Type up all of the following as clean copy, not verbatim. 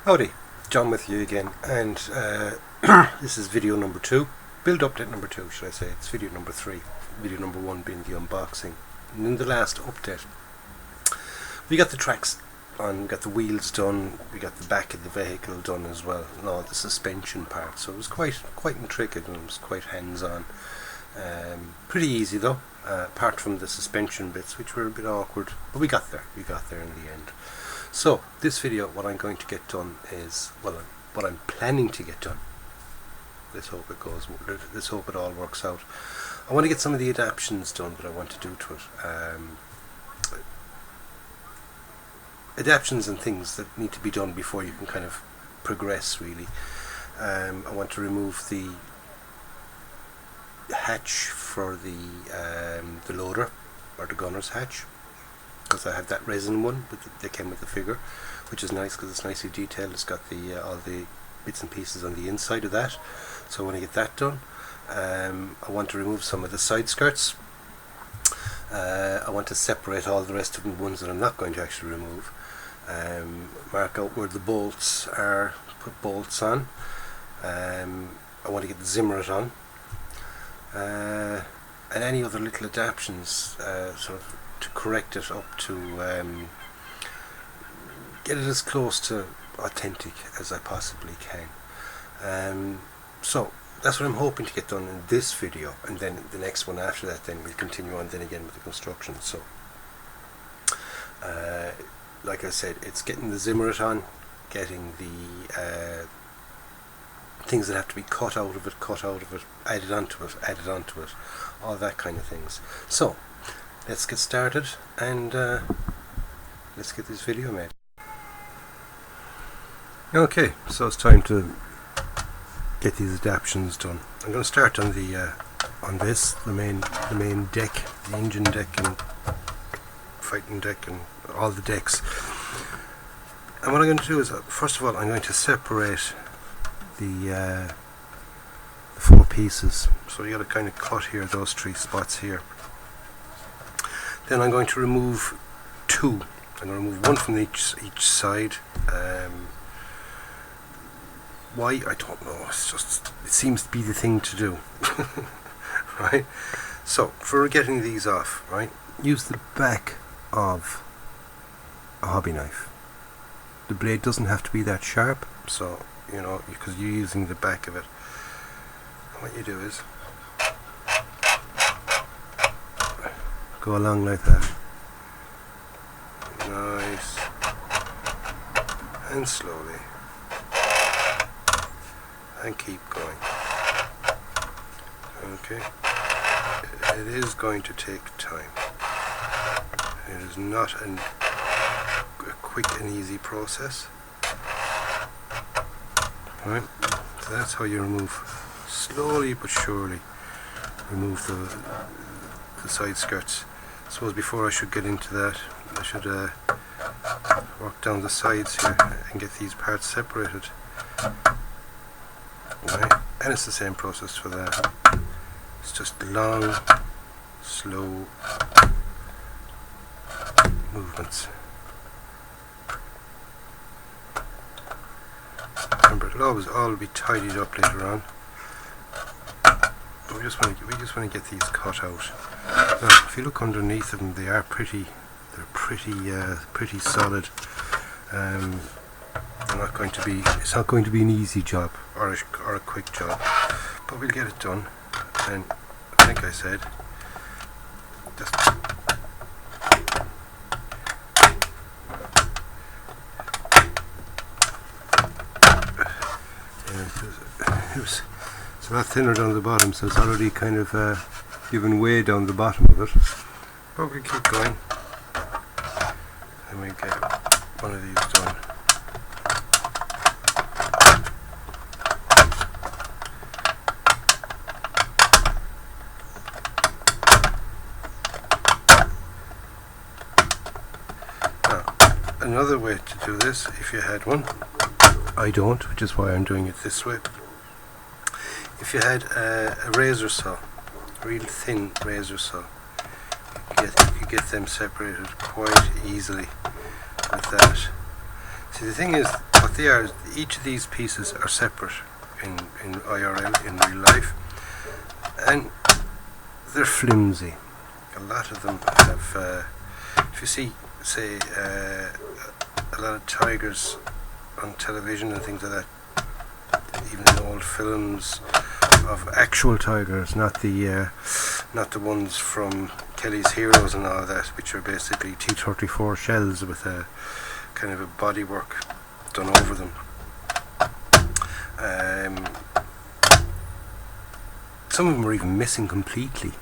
Howdy, John with you again, and this is video number 2, build update number 2 should I say. It's video number 3, video number 1 being the unboxing. And in the last update we got the tracks on, we got the wheels done, we got the back of the vehicle done as well, and all the suspension part, so it was quite intricate and it was quite hands-on. Pretty easy though, apart from the suspension bits which were a bit awkward, but we got there in the end. So this video, what I'm going to get done is, well, what I'm planning to get done. Let's hope it goes. Let's hope it all works out. I want to get some of the adaptions done that I want to do to it. Adaptions and things that need to be done before you can kind of progress really. I want to remove the hatch for the loader, or the gunner's hatch, because I have that resin one, but they came with the figure, which is nice because it's nicely detailed. It's got the all the bits and pieces on the inside of that, so I want to get that done. I want to remove some of the side skirts. I want to separate all the rest of the ones that I'm not going to actually remove. Mark out where the bolts are, put bolts on. I want to get the Zimmerit on, and any other little adaptions, sort of to correct it up to get it as close to authentic as I possibly can. So that's what I'm hoping to get done in this video, and then the next one after that then we'll continue on then again with the construction. So like I said, it's getting the Zimmerit on, getting the things that have to be cut out of it, added onto it, all that kind of things. So let's get started and let's get this video made. Okay, so it's time to get these adaptions done. I'm going to start on the main deck, the engine deck and fighting deck and all the decks. And what I'm going to do is, first of all, I'm going to separate the 4 pieces. So you got to kind of cut here, those 3 spots here. Then I'm going to remove 2. I'm going to remove 1 from each side. Why? I don't know. It's just, it seems to be the thing to do. Right? So for getting these off, right, use the back of a hobby knife. The blade doesn't have to be that sharp, so you know, because you're using the back of it. And what you do is go along like that, nice and slowly, and keep going. Okay, it is going to take time. It is not a quick and easy process. Right, so that's how you remove, slowly but surely remove the side skirts. I suppose before I should get into that, I should work down the sides here and get these parts separated. Right, and it's the same process for that. It's just long, slow movements. Remember, it'll always all be tidied up later on. But we just want to get these cut out. Now, if you look underneath them, they are pretty solid. They're not going to be. It's not going to be an easy job or a quick job, but we'll get it done. And I think I said, just it's a lot thinner down the bottom, so it's already kind of given way down the bottom of it. But we keep going, and we get one of these done. Now, another way to do this, if you had one, I don't, which is why I'm doing it this way. If you had a razor saw, a real thin razor saw, you could get them separated quite easily with that. See, the thing is, what they are, each of these pieces are separate in IRL, in real life, and they're flimsy. A lot of them have, if you see, say, a lot of tigers on television and things like that, even in old films of actual tigers, not the ones from Kelly's Heroes and all that, which are basically T-34 shells with a kind of a bodywork done over them. Some of them are even missing completely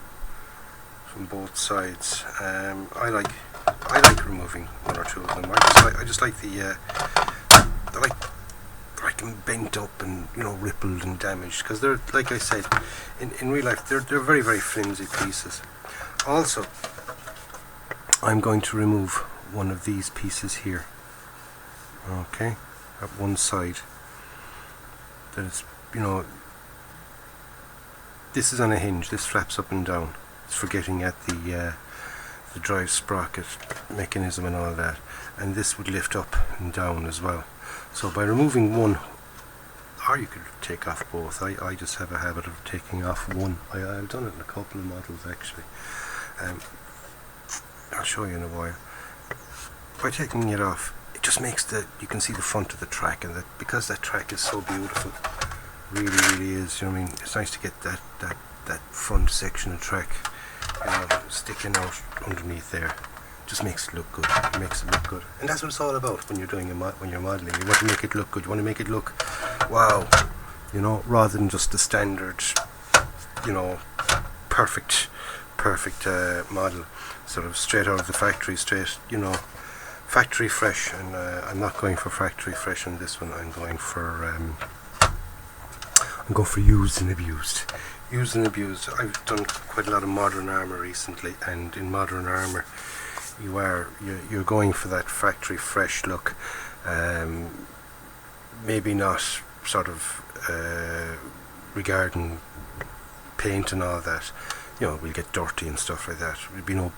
from both sides. I like removing one or two of them. I just like they're like bent up and, you know, rippled and damaged, because they're, like I said, in real life they're very, very flimsy pieces. Also, I'm going to remove one of these pieces here. Okay, at one side. That is, you know, this is on a hinge. This flaps up and down. It's for getting at the drive sprocket mechanism and all that, and this would lift up and down as well. So by removing one, or you could take off both. I just have a habit of taking off one. I've done it in a couple of models actually. I'll show you in a while. By taking it off, it just makes you can see the front of the track, and that, because that track is so beautiful, really is, you know what I mean, it's nice to get that front section of track, you know, sticking out underneath there. Just makes it look good. It makes it look good, and that's what it's all about when you're doing when you're modelling. You want to make it look good. You want to make it look wow, you know, rather than just the standard, you know, perfect model, sort of straight out of the factory, straight, you know, factory fresh. And I'm not going for factory fresh on this one. I'm going for used and abused. Used and abused. I've done quite a lot of modern armour recently, and in modern armour you're going for that factory fresh look. Maybe not sort of regarding paint and all that. You know, we'll get dirty and stuff like that. You know,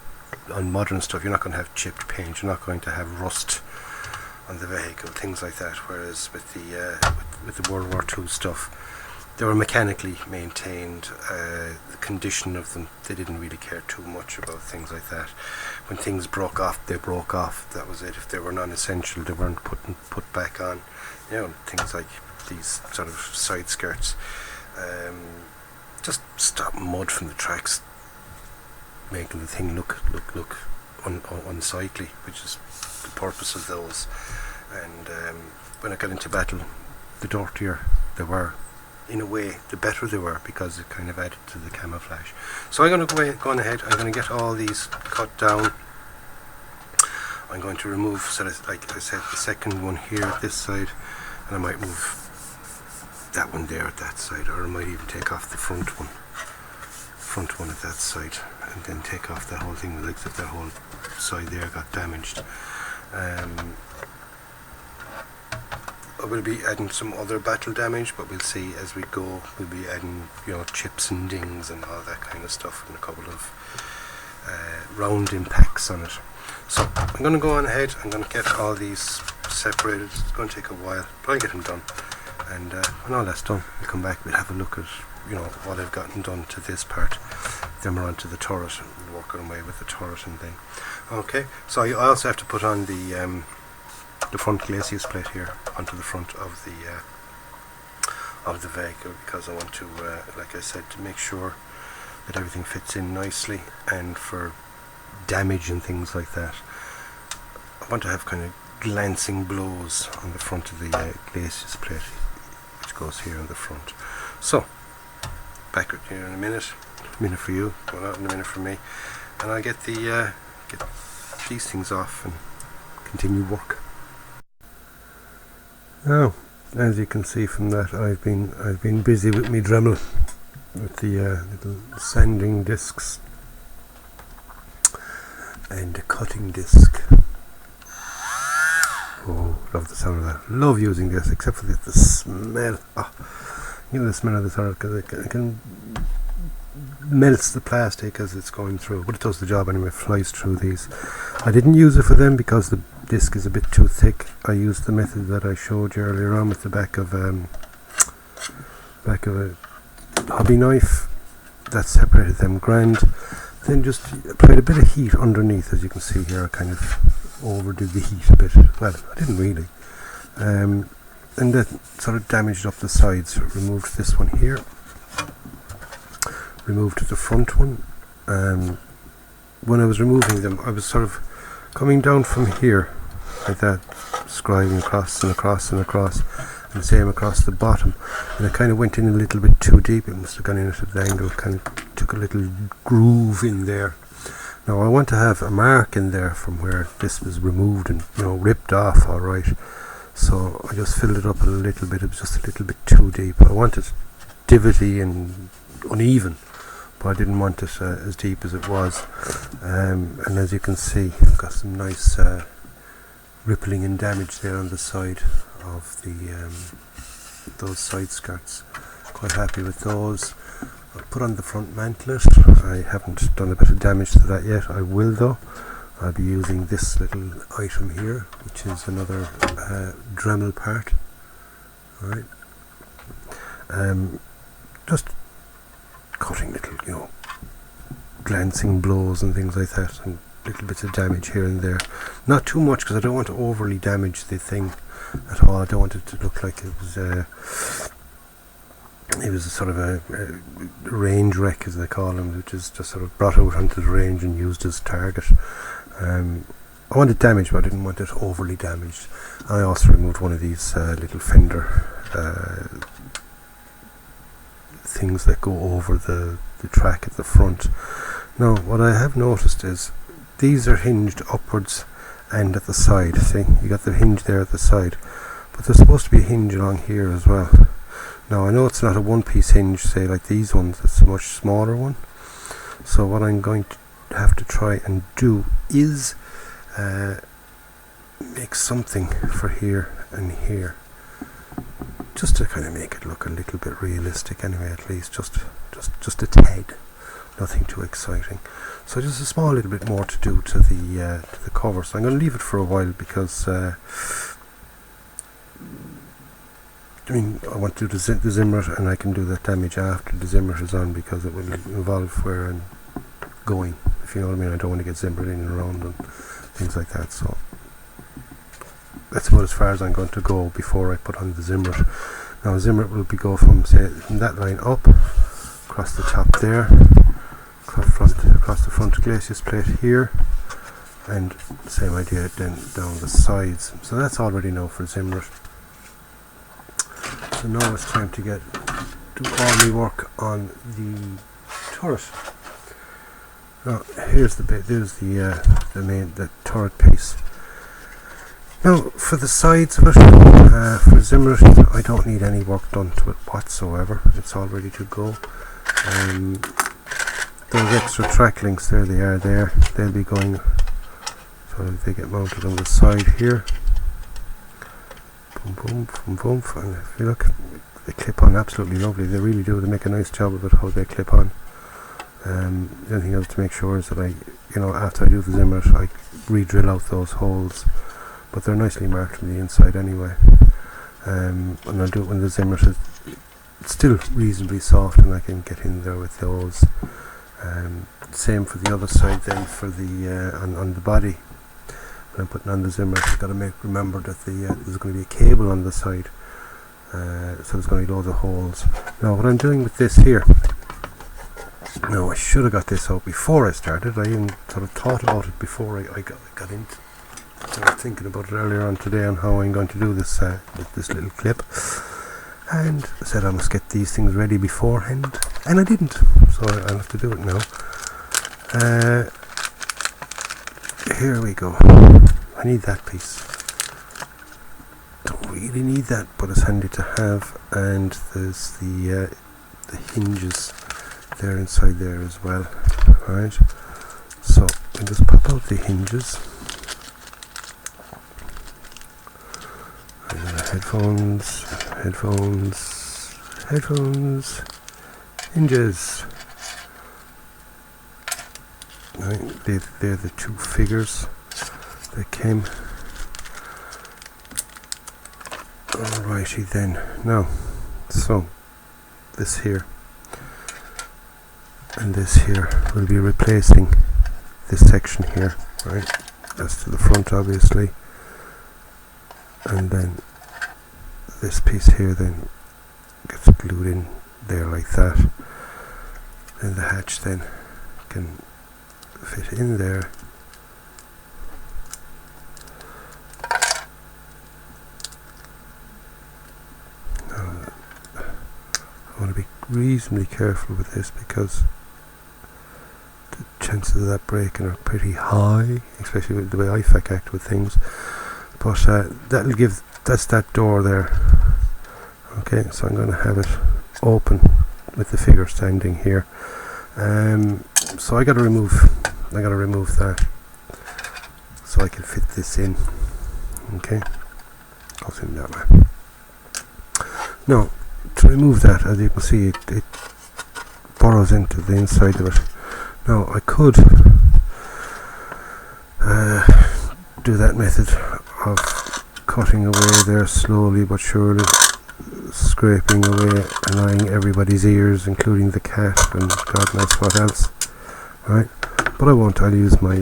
on modern stuff you're not going to have chipped paint, you're not going to have rust on the vehicle, things like that. Whereas with the World War II stuff, they were mechanically maintained. The condition of them, they didn't really care too much about things like that. When things broke off, they broke off. That was it. If they were non-essential, they weren't put back on. You know, things like these sort of side skirts. Just stop mud from the tracks, making the thing look unsightly, which is the purpose of those. And when I got into battle, the dirtier they were, in a way, the better they were, because it kind of added to the camouflage. So I'm going to go on ahead. I'm going to get all these cut down. I'm going to remove, so that, like I said, the second one here at this side, and I might move that one there at that side, or I might even take off the front one at that side, and then take off that whole thing, like that whole side there got damaged. I will be adding some other battle damage, but we'll see as we go. We'll be adding, you know, chips and dings and all that kind of stuff, and a couple of round impacts on it. So I'm going to go on ahead. I'm going to get all these separated. It's going to take a while, but I'll get them done. And when all that's done, we'll come back. We'll have a look at, you know, what I've gotten done to this part. Then we're on to the turret, and we'll work our way with the turret and thing. Okay. So I also have to put on the front glacis plate here onto the front of the vehicle, because I want to, like I said, to make sure that everything fits in nicely, and for damage and things like that, I want to have kind of glancing blows on the front of the glacis plate, which goes here on the front. So back with you in a minute for you, well, not in a minute for me, and I'll get these things off and continue work. Now, as you can see from that, I've been busy with me Dremel, with the little sanding discs and the cutting disc. Oh, love the sound of that. Love using this, except for the smell. Oh, you know the smell of this, because it can melts the plastic as it's going through, but it does the job anyway. It flies through these. I didn't use it for them because disc is a bit too thick. I used the method that I showed you earlier on with the back of a hobby knife. That separated them grand. Then just applied a bit of heat underneath. As you can see here, I kind of overdid the heat a bit. Well, I didn't really. And that sort of damaged up the sides. Removed this one here. Removed the front one. When I was removing them, I was sort of coming down from here like that, scribing across and across and across, and the same across the bottom, and I kind of went in a little bit too deep. It must have gone in at an angle, kind of took a little groove in there. Now I want to have a mark in there from where this was removed and, you know, ripped off alright, so I just filled it up a little bit. It was just a little bit too deep. I want it divoty and uneven, but I didn't want it as deep as it was. And as you can see, I've got some nice rippling and damage there on the side of the those side skirts. Quite happy with those. I'll put on the front mantlet. I haven't done a bit of damage to that yet. I will though. I'll be using this little item here, which is another Dremel part. Alright. Just cutting little, you know, glancing blows and things like that, and little bits of damage here and there. Not too much, because I don't want to overly damage the thing at all. I don't want it to look like it was a sort of a range wreck, as they call them, which is just sort of brought out onto the range and used as target. I wanted damage, but I didn't want it overly damaged. I also removed one of these little fender things that go over the track at the front. Now what I have noticed is these are hinged upwards and at the side. See, you got the hinge there at the side, but there's supposed to be a hinge along here as well. Now I know it's not a one-piece hinge, say like these ones, it's a much smaller one. So what I'm going to have to try and do is make something for here and here, just to kind of make it look a little bit realistic anyway, at least just a tad, nothing too exciting. So just a small little bit more to do to the cover. So I'm going to leave it for a while, because I mean, I want to do the zimmer, and I can do that damage after the zimmer is on, because it will involve where I'm going, if you know what I mean. I don't want to get zimmered in and around and things like that. So that's about as far as I'm going to go before I put on the zimmer. Now zimmer will be go from, say, from that line up, across the top there, across the front glacis plate here, and same idea then down the sides. So that's all ready now for zimmer. So now it's time to do all my work on the turret. Now here's the bit. There's the turret piece. Now for the sides of it, for zimmer, I don't need any work done to it whatsoever. It's all ready to go. Those extra track links there, they are there. They'll be going, so they get mounted on the side here. Boom, boom, boom, boom. And if you look, they clip on absolutely lovely. They really do. They make a nice job of it, how they clip on. The only thing else to make sure is that after I do the zimmer, I re-drill out those holes. But they're nicely marked from the inside anyway. And I'll do it when the zimmer is still reasonably soft, and I can get in there with those. Same for the other side then, for the on the body. When I'm putting on the zimmer, I've got to remember that there's going to be a cable on the side, so there's going to be loads of holes. Now what I'm doing with this here, now I should have got this out before I started. I even sort of thought about it before I got into. I was thinking about it earlier on today on how I'm going to do this with this little clip, and I said I must get these things ready beforehand, and I didn't, so I'll have to do it now. Here we go. I need that piece. Don't really need that, but it's handy to have. And there's the hinges there inside there as well. Alright, so I just pop out the hinges. Headphones, hinges. Right, they're the two figures that came Alrighty then. Now, so this here and this here will be replacing this section here, right? That's to the front, obviously, and then this piece here then gets glued in there like that. Then the hatch then can fit in there. I want to be reasonably careful with this because the chances of that breaking are pretty high, especially with the way I act with things. But that'll give, that's that door there. Okay, so I'm going to have it open with the figure standing here. So I got to remove that so I can fit this in. Okay, goes in that way. Now, to remove that, as you can see, it burrows into the inside of it. Now, I could do that method of cutting away there slowly but surely, scraping away, annoying everybody's ears, including the cat and God knows what else, right? But I won't. I'll use my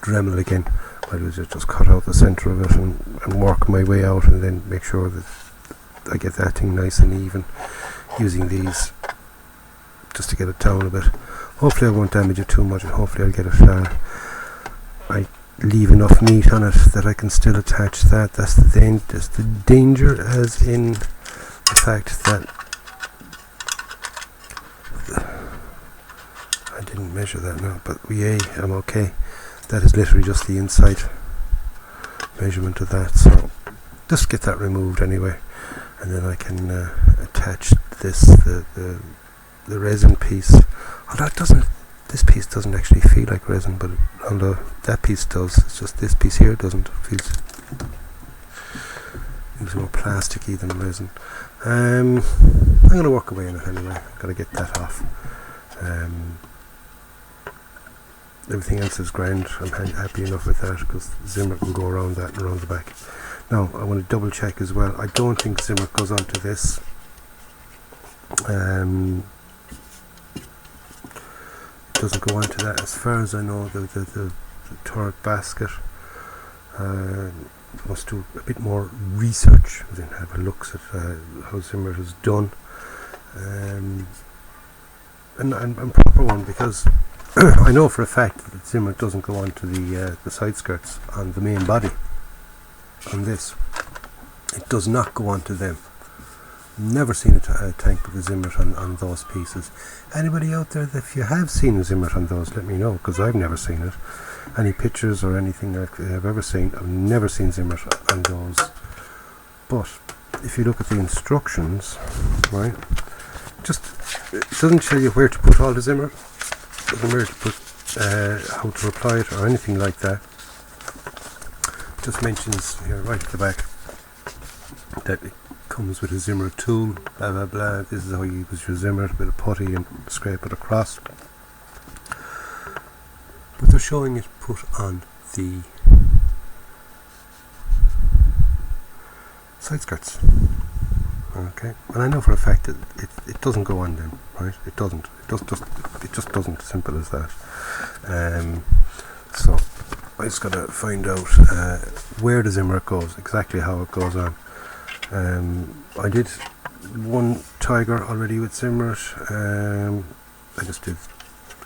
Dremel again. I'll just cut out the centre of it and work my way out, and then make sure that I get that thing nice and even, using these just to get it down a bit. Hopefully I won't damage it too much, and hopefully I'll get it I leave enough meat on it that I can still attach that. That's the danger, as in the fact that I didn't measure that now, but yay, I'm okay. That is literally just the inside measurement of that, so just get that removed anyway, and then I can attach this, the resin piece. Oh, this piece doesn't actually feel like resin, but although that piece does, it's just this piece here doesn't. It feels more plasticky than resin. I'm going to work away on it anyway. I've got to get that off. Everything else is grand. I'm happy enough with that, because Zimmer can go around that and around the back. Now I want to double check as well. I don't think Zimmer goes onto this. It doesn't go onto that, as far as I know. The turret basket must do a bit more research, as in have a look at how Zimmer has done, and proper one, because I know for a fact that Zimmer doesn't go onto the side skirts on the main body. On this, it does not go onto them. Never seen a tank with a Zimmer on those pieces. Anybody out there, that if you have seen a Zimmer on those, let me know, because I've never seen it. Any pictures or anything that I've ever seen, I've never seen Zimmer on those. But if you look at the instructions, right, it doesn't tell you where to put all the Zimmer. Doesn't where to put how to apply it or anything like that. It just mentions here right at the back that it comes with a Zimmer tool, blah blah blah. This is how you use your Zimmer, a bit of putty and scrape it across. But they're showing it put on the side skirts. Okay, and I know for a fact that it doesn't go on them, right? It doesn't. It just doesn't. Simple as that. So I just gotta find out where the Zimmer goes, exactly how it goes on. I did one Tiger already with Zimmer. I just did,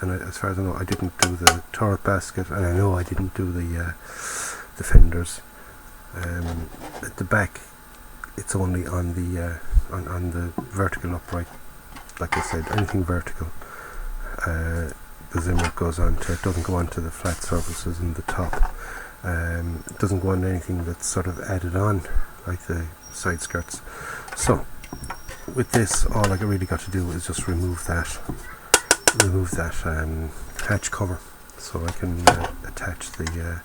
and as far as I know, I didn't do the turret basket, and I know I didn't do the fenders. At the back, it's only on the vertical upright. Like I said, anything vertical, the Zimmer goes onto. It doesn't go onto the flat surfaces in the top. It doesn't go on anything that's sort of added on, like the side skirts. So with this, all I really got to do is just remove that hatch cover, so I can attach the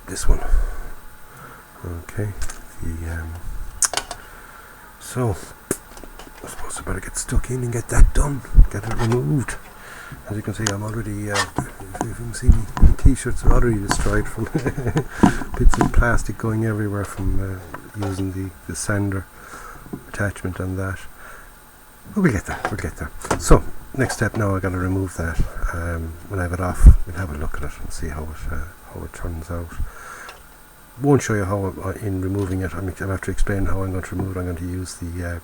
this one. Okay, so I suppose I better get stuck in and get that done, get it removed, As you can see, I'm already, if you can see my t-shirts are already destroyed from bits of plastic going everywhere from using the sander attachment on that. But we'll get there. So, next step now, I got to remove that. When I have it off, we'll have a look at it and see how it turns out. Won't show you how in removing it. I'll have to explain how I'm going to remove it. I'm going to use the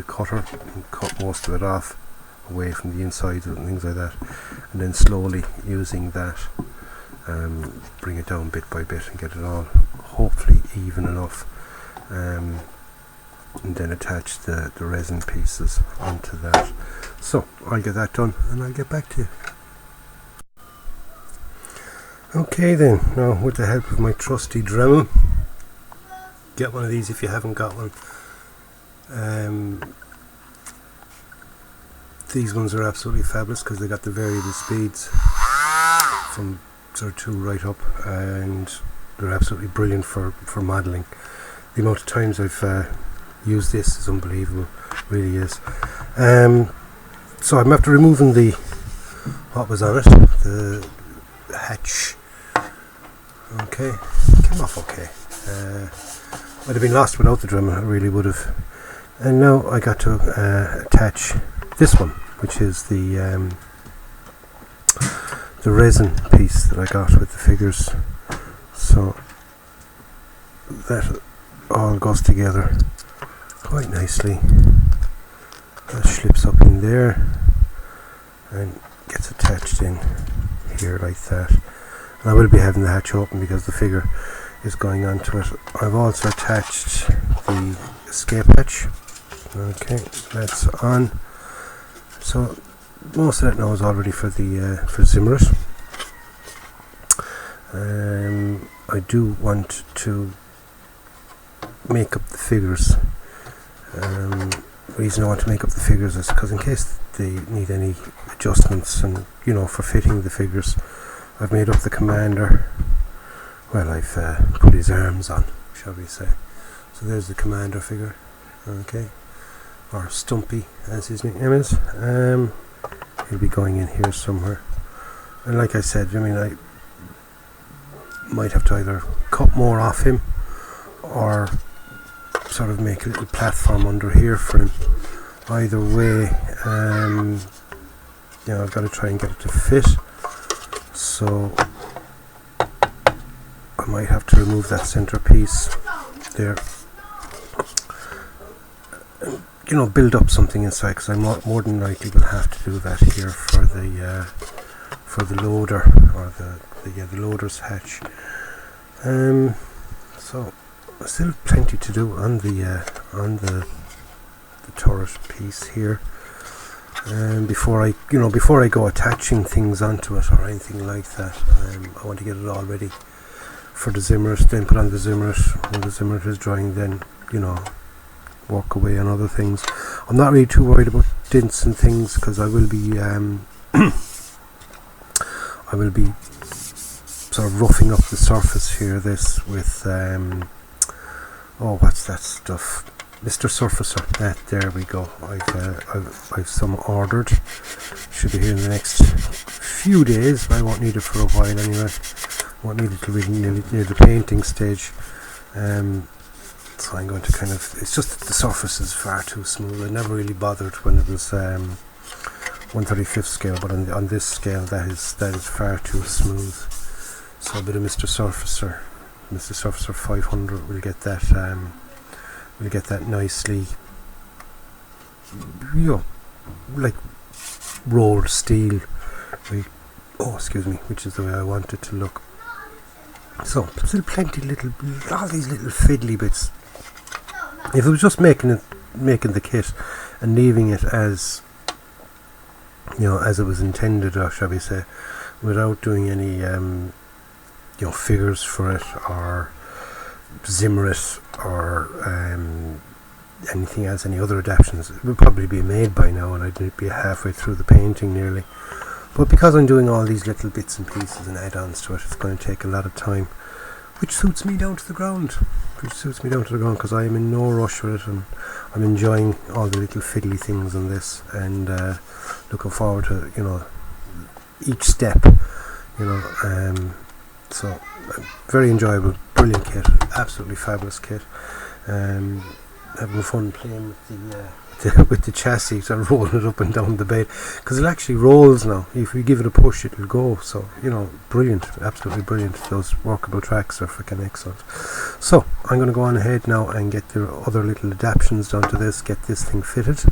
cutter and cut most of it off away from the insides and things like that, and then slowly using that bring it down bit by bit and get it all hopefully even enough, and then attach the resin pieces onto that. So I'll get that done and I'll get back to you. Okay then, now with the help of my trusty Dremel, get one of these if you haven't got one. These ones are absolutely fabulous because they got the variable speeds from 2 right up, and they're absolutely brilliant for modelling. The amount of times I've used this is unbelievable, really is. So I'm after removing what was on it, the hatch. Okay, came off okay. I'd have been lost without the Dremel, I really would have. And now I got to attach this one, which is the resin piece that I got with the figures. So that all goes together quite nicely. That slips up in there and gets attached in here like that. And I will be having the hatch open because the figure is going onto it. I've also attached the escape hatch. Okay, that's on. So most of that now is all ready for Zimmerit. I do want to make up the figures. The reason I want to make up the figures is because in case they need any adjustments and for fitting the figures, I've made up the commander. Well, I've put his arms on, shall we say. So there's the commander figure, okay, or Stumpy as his nickname is. He'll be going in here somewhere. And like I said, I might have to either cut more off him or sort of make a little platform under here for him. Either way, I've got to try and get it to fit. So I might have to remove that center piece there, and, build up something inside, because I more than likely will have to do that here for the loader, or the loader's hatch. So still plenty to do on the turret piece here. Before I go attaching things onto it or anything like that, I want to get it all ready for the Zimmerit, then put on the Zimmerit. When the Zimmerit is drying, then work away on other things. I'm not really too worried about dents and things, because I will be sort of roughing up the surface here. This with what's that stuff? Mr. Surfacer. There we go. I've some ordered. Should be here in the next few days. I won't need it for a while anyway. Won't need it till really near the painting stage. So I'm going to it's just that the surface is far too smooth. I never really bothered when it was 1/35 scale, but on this scale that is far too smooth. So a bit of Mr. Surfacer 500 will get that. We'll get that nicely, like rolled steel. Which is the way I want it to look. So still plenty all these little fiddly bits. If it was just making the kit and leaving it as as it was intended, or shall we say, without doing any figures for it or Zimmerit or anything else, any other adaptations, it would probably be made by now and I'd be halfway through the painting nearly. But because I'm doing all these little bits and pieces and add-ons to it, it's going to take a lot of time, which suits me down to the ground. Because I am in no rush with it, and I'm enjoying all the little fiddly things on this, and looking forward to each step, you know. So very enjoyable, brilliant kit, absolutely fabulous kit. Having fun playing with with the chassis and rolling it up and down the bed, because it actually rolls now. If we give it a push, it'll go. So, you know, brilliant, absolutely brilliant. Those workable tracks are freaking excellent. So I'm going to go on ahead now and get the other little adaptions done to this, get this thing fitted,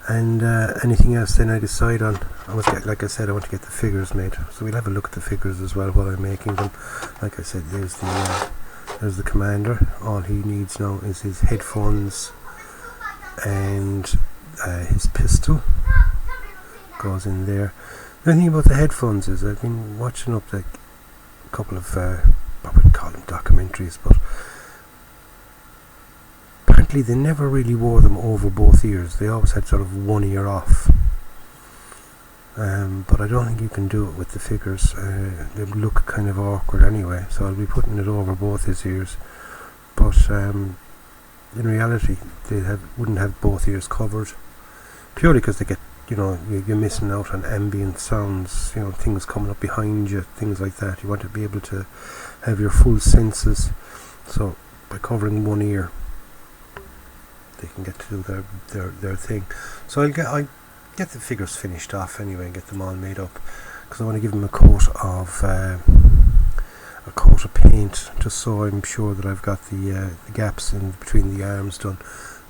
and anything else then I decide on. Like I said, I want to get the figures made, so we'll have a look at the figures as well while I'm making them. Like I said, there's the commander. All he needs now is his headphones and his pistol goes in there. The thing about the headphones is I've been watching up like a couple of I would call them documentaries, but apparently they never really wore them over both ears. They always had sort of one ear off. But I don't think you can do it with the figures. They look kind of awkward anyway, so I'll be putting it over both his ears. But in reality, they wouldn't have both ears covered, purely because they get, you know, you're missing out on ambient sounds, you know, things coming up behind you, things like that. You want to be able to have your full senses. So by covering one ear, they can get to do their thing. So I get the figures finished off anyway and get them all made up, because I want to give them a coat of paint, just so I'm sure that I've got the gaps in between the arms done.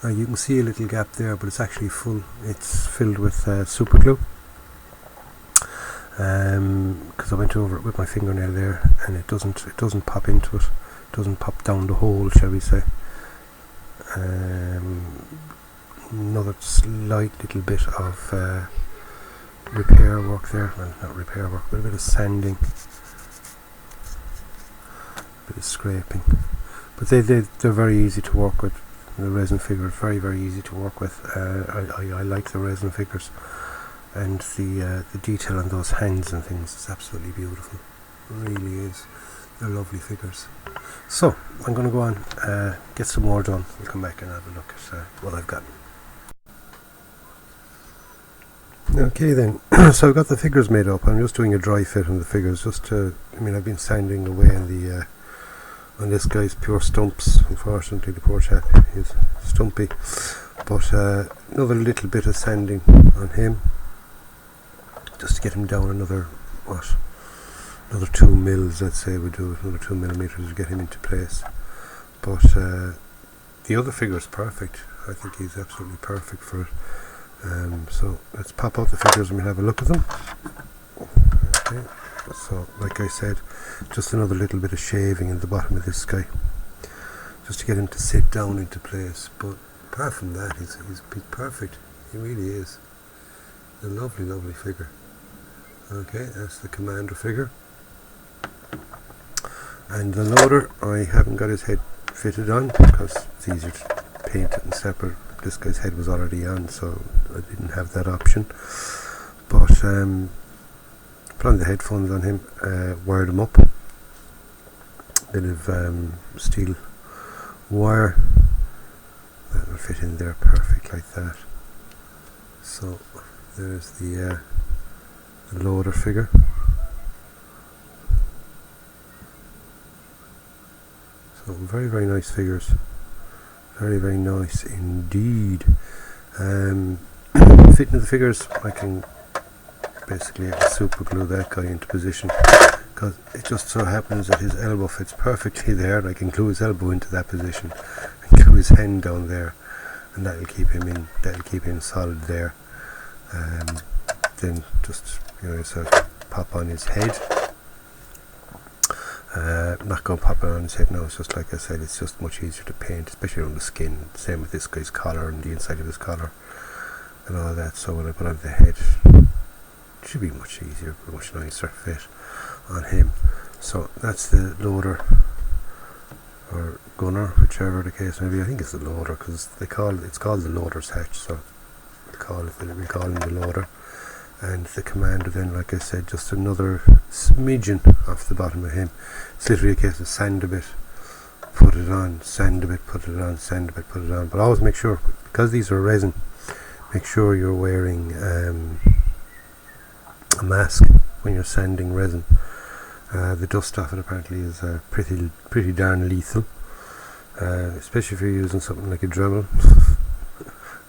Now you can see a little gap there, but it's actually full. It's filled with super glue, because I went over it with my fingernail there, and it doesn't pop into it. It doesn't pop down the hole, shall we say. Another slight little bit of repair work there. Well, not repair work, but a bit of sanding, a bit of scraping. But they're very easy to work with. The resin figure is very, very easy to work with. I like the resin figures, and the detail on those hands and things is absolutely beautiful. It really is. They're lovely figures. So I'm going to go on, get some more done. We'll come back and have a look at what I've got. Okay then, so I've got the figures made up. I'm just doing a dry fit on the figures, just to, I mean, I've been sanding away on this guy's pure stumps. Unfortunately, the poor chap is stumpy, but another little bit of sanding on him, just to get him down another 2 mils, let's say. We do another 2 millimeters to get him into place. But the other figure is perfect. I think he's absolutely perfect for it. So let's pop out the figures and we'll have a look at them. Okay, so like I said, just another little bit of shaving in the bottom of this guy, just to get him to sit down into place. But apart from that, he's perfect. He really is. A lovely, lovely figure. Okay, that's the commander figure. And the loader, I haven't got his head fitted on because it's easier to paint it in separate. This guy's head was already on, so I didn't have that option. But put on the headphones on him, wired him up. Bit of steel wire that will fit in there perfect like that. So there's the loader figure. So very, very nice figures. Very, very nice indeed. Fitting of the figures, I can basically super glue that guy into position, because it just so happens that his elbow fits perfectly there, and I can glue his elbow into that position and glue his hand down there, and that'll keep him in. That'll keep him solid there. Then just, you know, sort of pop on his head. Not going to pop it on his head now. It's just, like I said, it's just much easier to paint, especially on the skin. Same with this guy's collar and the inside of his collar and all that. So when I put on the head, it should be much easier, much nicer fit on him. So that's the loader or gunner, whichever the case may be. I think it's the loader, because it's called the loader's hatch, so we call him the loader. And the commander then, like I said, just another smidgen off the bottom of him. It's literally a case of sand a bit, put it on, sand a bit, put it on, sand a bit, put it on. But always make sure, because these are resin, make sure you're wearing a mask when you're sanding resin. The dust off it apparently is pretty darn lethal, especially if you're using something like a Dremel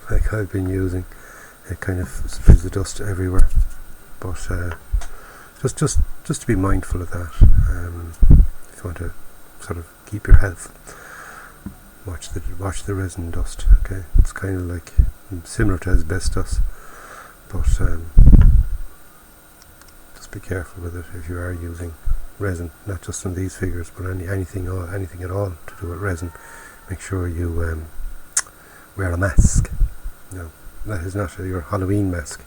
like I've been using. It kind of spreads the dust everywhere, but just to be mindful of that. If you want to sort of keep your health, watch the resin dust. Okay, it's kind of like similar to asbestos, but just be careful with it if you are using resin, not just on these figures, but anything at all to do with resin. Make sure you wear a mask. No, that is not your Halloween mask.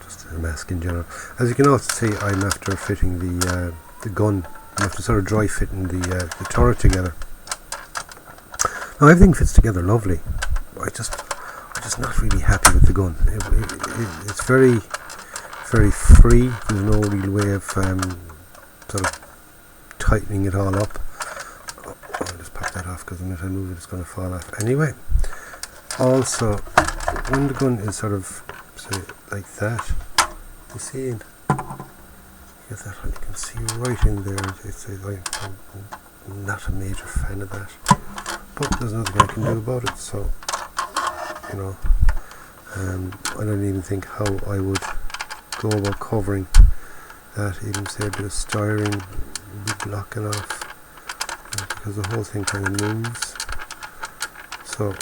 Just a mask in general. As you can also see, I'm after fitting the gun. I'm after sort of dry fitting the turret together. Now everything fits together lovely. I'm just not really happy with the gun. It's very free. There's no real way of sort of tightening it all up. I'll just pop that off because the minute I move it, it's going to fall off. Anyway, also when the gun is sort of say like that, you see, you can see right in there. I'm not a major fan of that, but there's nothing I can do about it. So you know, I don't even think how I would go about covering that. Even say a bit of styrene would be blocking off, because the whole thing kind of moves. So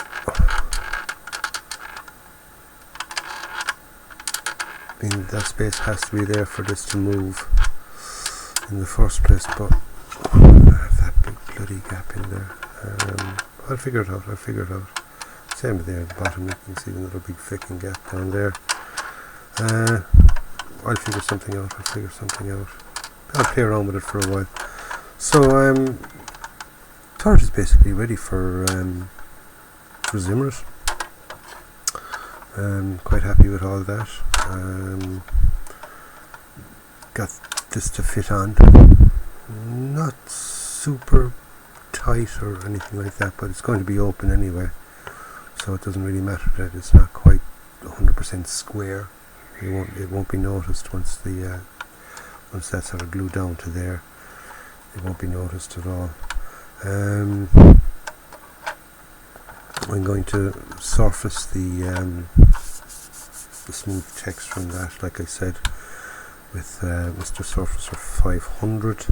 I mean, that space has to be there for this to move in the first place, but I have that big bloody gap in there. I'll figure it out. Same there at the bottom, you can see the little big thickening gap down there. I'll figure something out. I'll play around with it for a while. So turret is basically ready for Zimmer. Quite happy with all that. Got this to fit on. Not super tight or anything like that, but it's going to be open anyway, so it doesn't really matter that it's not quite 100% square. It won't be noticed once that's sort of glued down to there. It won't be noticed at all. I'm going to surface the smooth texture on that, like I said, with Mr. Surfacer 500.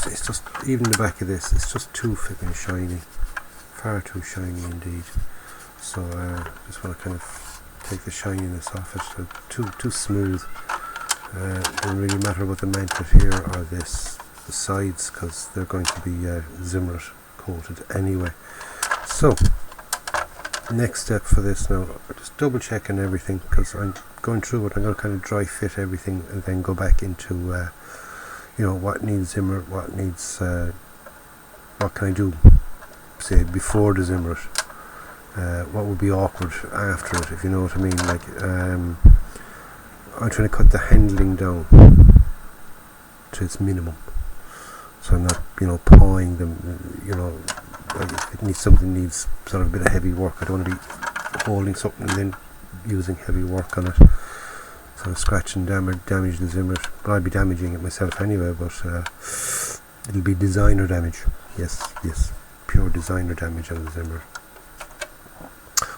It's just even the back of this, it's just too flipping shiny, far too shiny indeed. So just want to kind of take the shininess off it. Too smooth. Doesn't really matter about the mantlet here or the sides, because they're going to be Zimmer coated anyway. So next step for this now, just double checking everything, because I'm going through it. I'm going to kind of dry fit everything and then go back into what needs Zimmer, what needs what can I do say before the Zimmer, what would be awkward after it, if you know what I mean. Like I'm trying to cut the handling down to its minimum, so I'm not pawing them. Like if something needs sort of a bit of heavy work, I don't want to be holding something and then using heavy work on it, so I'm scratching damage the Zimmer. But I'll be damaging it myself anyway, but it'll be designer damage. Yes, pure designer damage on the Zimmer.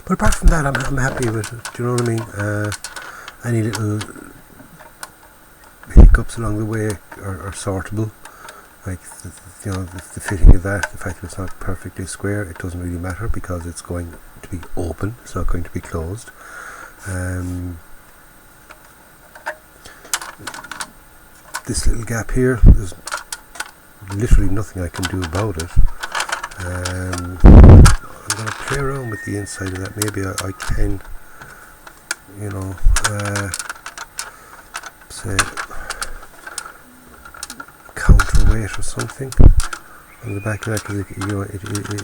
But apart from that, I'm happy with it. Do you know what I mean? Any little hiccups along the way are sortable. Like the fitting of that, the fact that it's not perfectly square, it doesn't really matter, because it's going to be open, it's not going to be closed. This little gap here, there's literally nothing I can do about it. I'm going to play around with the inside of that. Maybe I can, say counterweight or something on the back of that, because it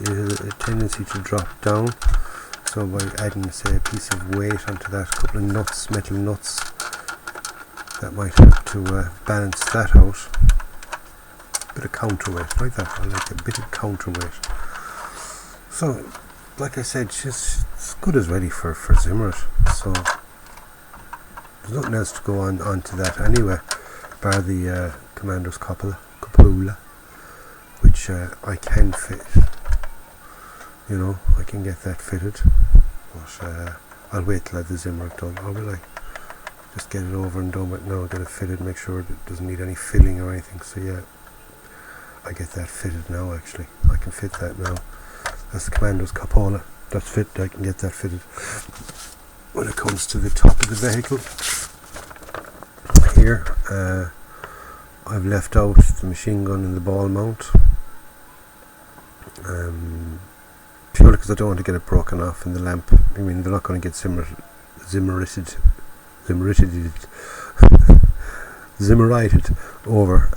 has a tendency to drop down. So by adding, say, a piece of weight onto that, a couple of nuts, metal nuts, that might help to balance that out. A bit of counterweight, like that. I like a bit of counterweight. So, like I said, she's as good as ready for Zimmer. So there's nothing else to go on to that anyway, bar the Commander's cupola, which I can fit. You know, I can get that fitted, but I'll wait till I have the Zimmer done, or will I? Just get it over and done with now, get it fitted, make sure it doesn't need any filling or anything. So yeah, I get that fitted now. Actually, I can fit that now. That's the Commander's cupola. That's fit. I can get that fitted. When it comes to the top of the vehicle, here I've left out the machine gun and the ball mount, purely because I don't want to get it broken off in the lamp. I mean, they're not going to get zimmerited over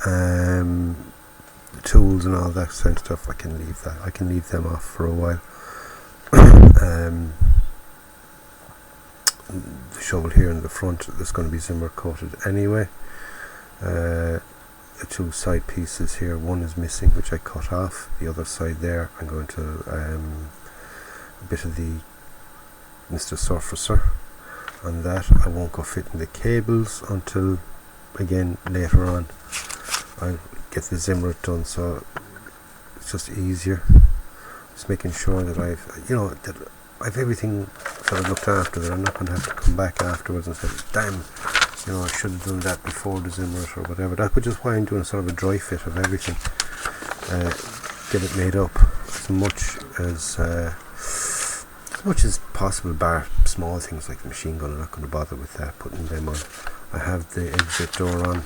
the tools and all that kind of stuff. I can leave that. I can leave them off for a while. The shovel here in the front, that's going to be Zimmer coated anyway. The two side pieces here, one is missing, which I cut off. The other side there, I'm going to a bit of the Mr. Surfacer on that. I won't go fitting the cables until again later on. I'll get the Zimmer done, so it's just easier. Just making sure that I've everything sort of looked after, that I'm not going to have to come back afterwards and say, damn, I should have done that before the Zimmers or whatever. That's which is why I'm doing sort of a dry fit of everything. Get it made up as much as possible, bar small things like the machine gun. I'm not going to bother with that, putting them on. I have the exit door on,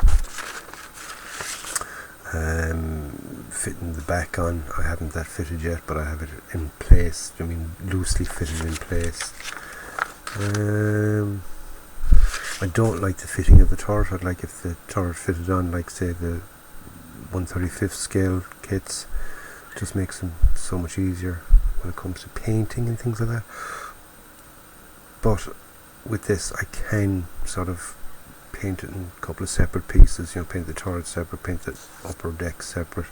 fitting the back on. I haven't that fitted yet, but I have it in place. I mean, loosely fitted in place. I don't like the fitting of the turret. I'd like if the turret fitted on, like say the 1/35 scale kits. It just makes them so much easier when it comes to painting and things like that. But with this, I can sort of paint it in a couple of separate pieces. Paint the turret separate, paint the upper deck separate,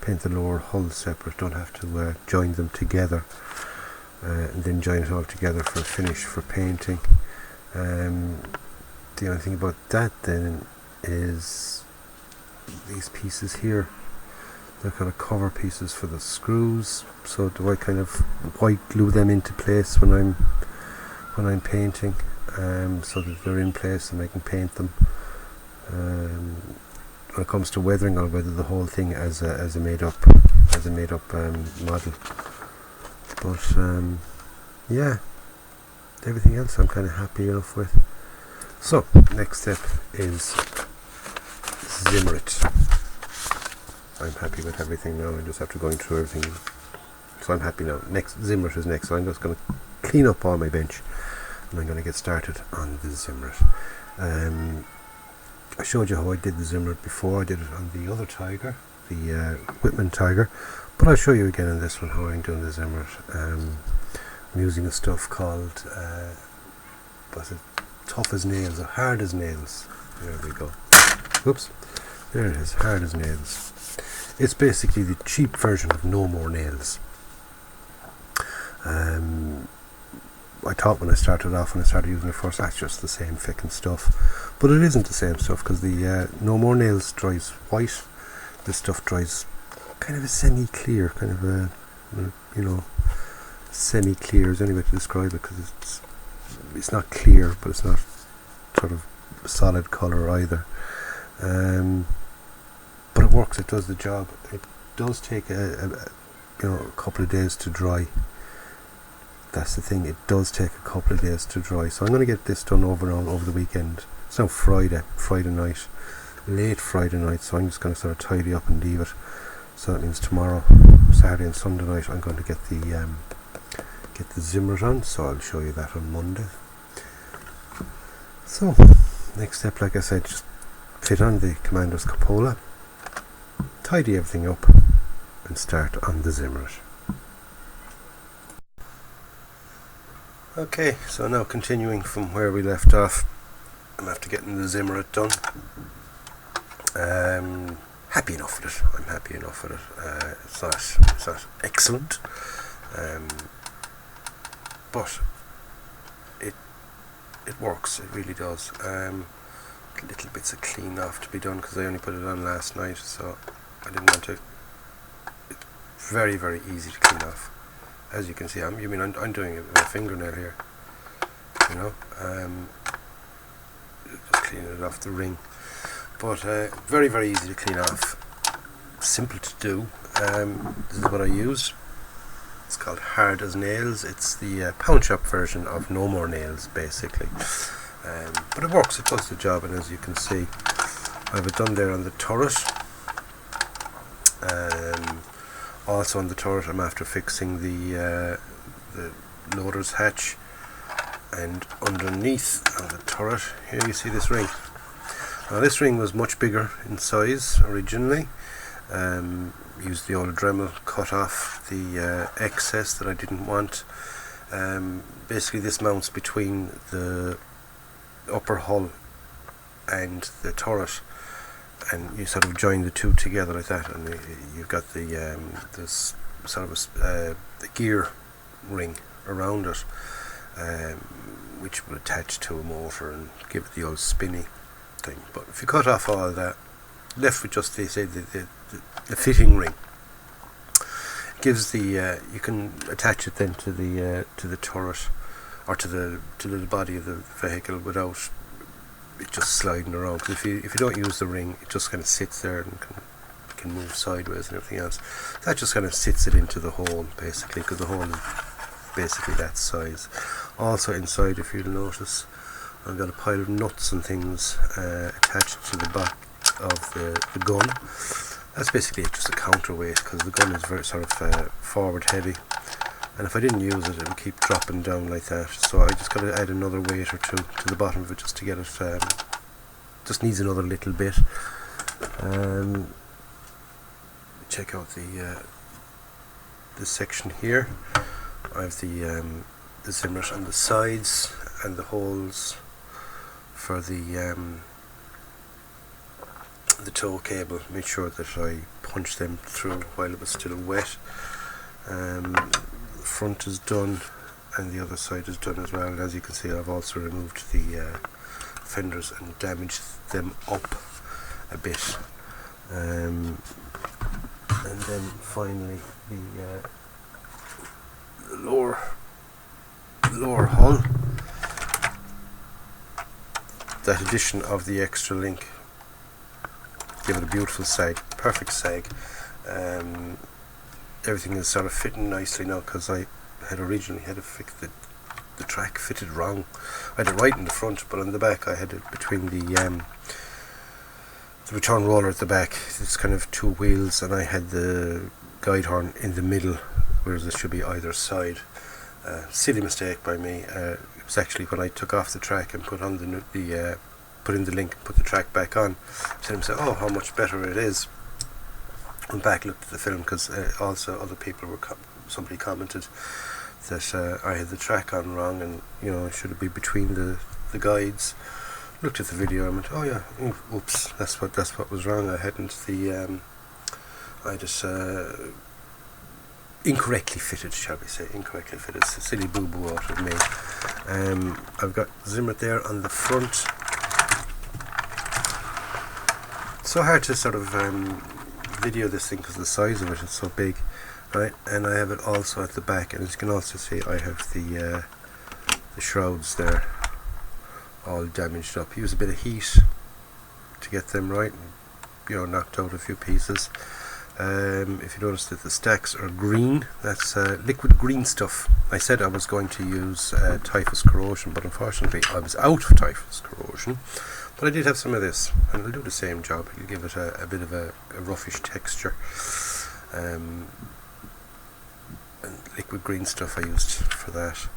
paint the lower hull separate. Don't have to join them together and then join it all together for a finish for painting. The only thing about that then is these pieces here. They're kind of cover pieces for the screws. So do I kind of white glue them into place when I'm painting, so that they're in place and I can paint them. When it comes to weathering, I'll weather the whole thing as a made up model. But yeah, everything else I'm kind of happy enough with. So next step is Zimmer it. I'm happy with everything now. I just have to go through everything. So I'm happy now. Next, Zimmer is next. So I'm just going to clean up all my bench, and I'm going to get started on the Zimmer. I showed you how I did the Zimmer before. I did it on the other Tiger, the Whitman Tiger, but I'll show you again in this one how I'm doing the Zimmer. I'm using a stuff called tough as nails or hard as nails. There we go. Oops, there it is, hard as nails. It's basically the cheap version of No More Nails. I thought when I started using it first, that's just the same ficking stuff, but it isn't the same stuff, because the No More Nails dries white. This stuff dries kind of a semi-clear, kind of a semi-clear is the only way to describe it, because it's not clear, but it's not sort of solid colour either. But it works. It does the job. It does take a couple of days to dry. That's the thing. It does take a couple of days to dry. So I'm going to get this done over the weekend. It's now Friday night, late Friday night. So I'm just going to sort of tidy up and leave it. So that means tomorrow, Saturday and Sunday night, I'm going to get the Zimmers on. So I'll show you that on Monday. So next step, like I said, just fit on the Commander's cupola, tidy everything up, and start on the Zimmers. Okay, so now continuing from where we left off, I'm after getting the Zimmer done. Happy enough with it. I'm happy enough with it. It's not excellent, but it works, it really does. Little bits of clean off to be done because I only put it on last night, so I didn't want to. It's very, very easy to clean off. As you can see, I'm doing it with my fingernail here, you know, just cleaning it off the ring. But very, very easy to clean off, simple to do. This is what I used. It's called Hard as Nails. It's the pound shop version of No More Nails, basically. But it works, it does the job, and as you can see, I have it done there on the turret. Also on the turret, I'm after fixing the loader's hatch, and underneath on the turret, here you see this ring. Now this ring was much bigger in size originally. Used the old Dremel, cut off the excess that I didn't want. Basically this mounts between the upper hull and the turret, and you sort of join the two together like that, and you've got the this sort of the gear ring around it, which will attach to a motor and give it the old spinny thing. But if you cut off all of that, left with just the fitting ring, it gives the you can attach it then to the turret, or to the body of the vehicle without it just sliding around. Because if you don't use the ring, it just kind of sits there and can move sideways and everything else. That just kind of sits it into the hole, basically, because the hole is basically that size. Also inside, if you'll notice, I've got a pile of nuts and things attached to the back of the gun. That's basically just a counterweight, because the gun is very sort of forward heavy, and if I didn't use it, it would keep dropping down like that. So I just got to add another weight or two to the bottom of it just to get it. Just needs another little bit. Check out the section here. I have the zimmet on the sides and the holes for the tow cable. Made sure that I punched them through while it was still wet. The front is done and the other side is done as well, and as you can see, I've also removed the fenders and damaged them up a bit. And then finally the lower hull. That addition of the extra link give it a beautiful sag, perfect sag. Everything is sort of fitting nicely now, because I had originally had to fix the track fitted wrong. I had it right in the front, but on the back I had it between the return roller at the back. It's kind of two wheels, and I had the guide horn in the middle, whereas it should be either side. Silly mistake by me. It was actually when I took off the track and put on put in the link and put the track back on, I said to myself, oh, how much better it is. Went back, looked at the film, because also other people somebody commented that I had the track on wrong, and it should be between the guides. Looked at the video and went, oh yeah, oops, that's what was wrong. I hadn't I just incorrectly fitted, shall we say, incorrectly fitted. It's a silly boo-boo out of me. I've got zimmet there on the front. So hard to sort of video this thing because the size of it is so big, right? And I have it also at the back, and as you can also see, I have the shrouds there all damaged up. Use a bit of heat to get them right, and knocked out a few pieces. If you notice that the stacks are green, that's liquid green stuff. I said I was going to use typhus corrosion, but unfortunately I was out of typhus corrosion. But I did have some of this, and it'll do the same job. It'll give it a bit of a roughish texture. And liquid green stuff I used for that.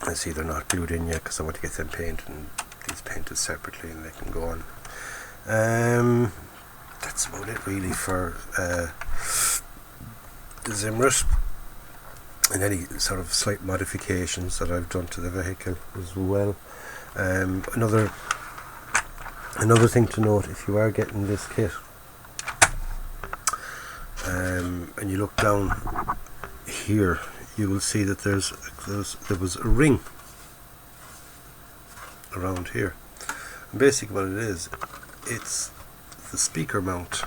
I see they're not glued in yet, because I want to get them painted, and these painted separately, and they can go on. That's about it really for the zimmet, and any sort of slight modifications that I've done to the vehicle as well. Another thing to note, if you are getting this kit, and you look down here, you will see that there was a ring around here. And basically what it is, it's the speaker mount.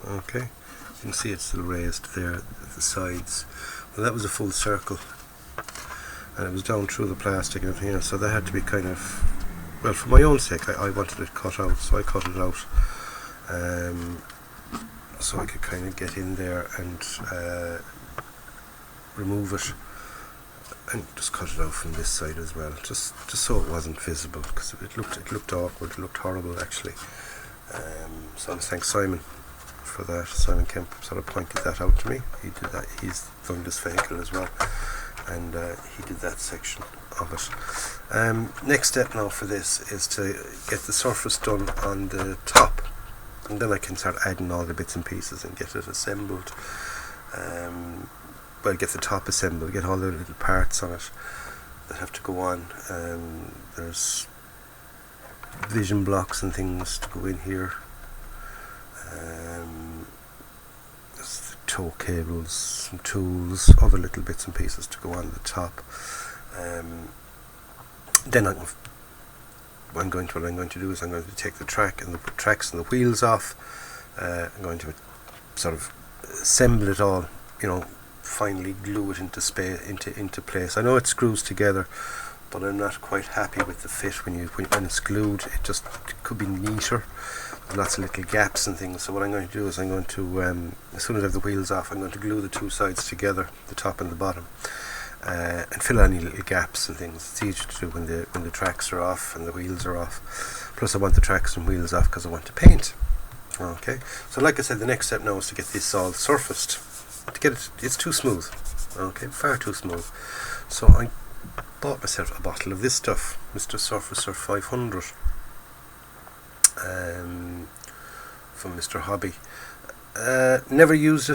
Okay, you can see it's still raised there at the sides. Well, that was a full circle, and it was down through the plastic and everything else, so that had to be kind of, well, for my own sake, I wanted it cut out, so I cut it out, so I could kind of get in there and remove it, and just cut it out from this side as well, just so it wasn't visible, because it looked awkward, it looked horrible actually. So I thank Simon for that. Simon Kemp sort of pointed that out to me. He did that. He's done this vehicle as well, and he did that section of it. Next step now for this is to get the surface done on the top, and then I can start adding all the bits and pieces and get it assembled. Well, get the top assembled, get all the little parts on it that have to go on. There's vision blocks and things to go in here. There's the tow cables, some tools, other little bits and pieces to go on the top. Then what I'm going to do is I'm going to take the tracks and the wheels off. I'm going to sort of assemble it all, finally glue it into place. I know it screws together, but I'm not quite happy with the fit when it's glued. It could be neater. There's lots of little gaps and things. So what I'm going to do is I'm going to, as soon as I have the wheels off, I'm going to glue the two sides together, the top and the bottom, and fill any little gaps and things. It's easier to do when the tracks are off and the wheels are off. Plus I want the tracks and wheels off because I want to paint. Okay, so like I said, the next step now is to get this all surfaced. To get it's too smooth. Okay, far too smooth. So I bought myself a bottle of this stuff, Mr. Surfacer 500, from Mr. Hobby. Never used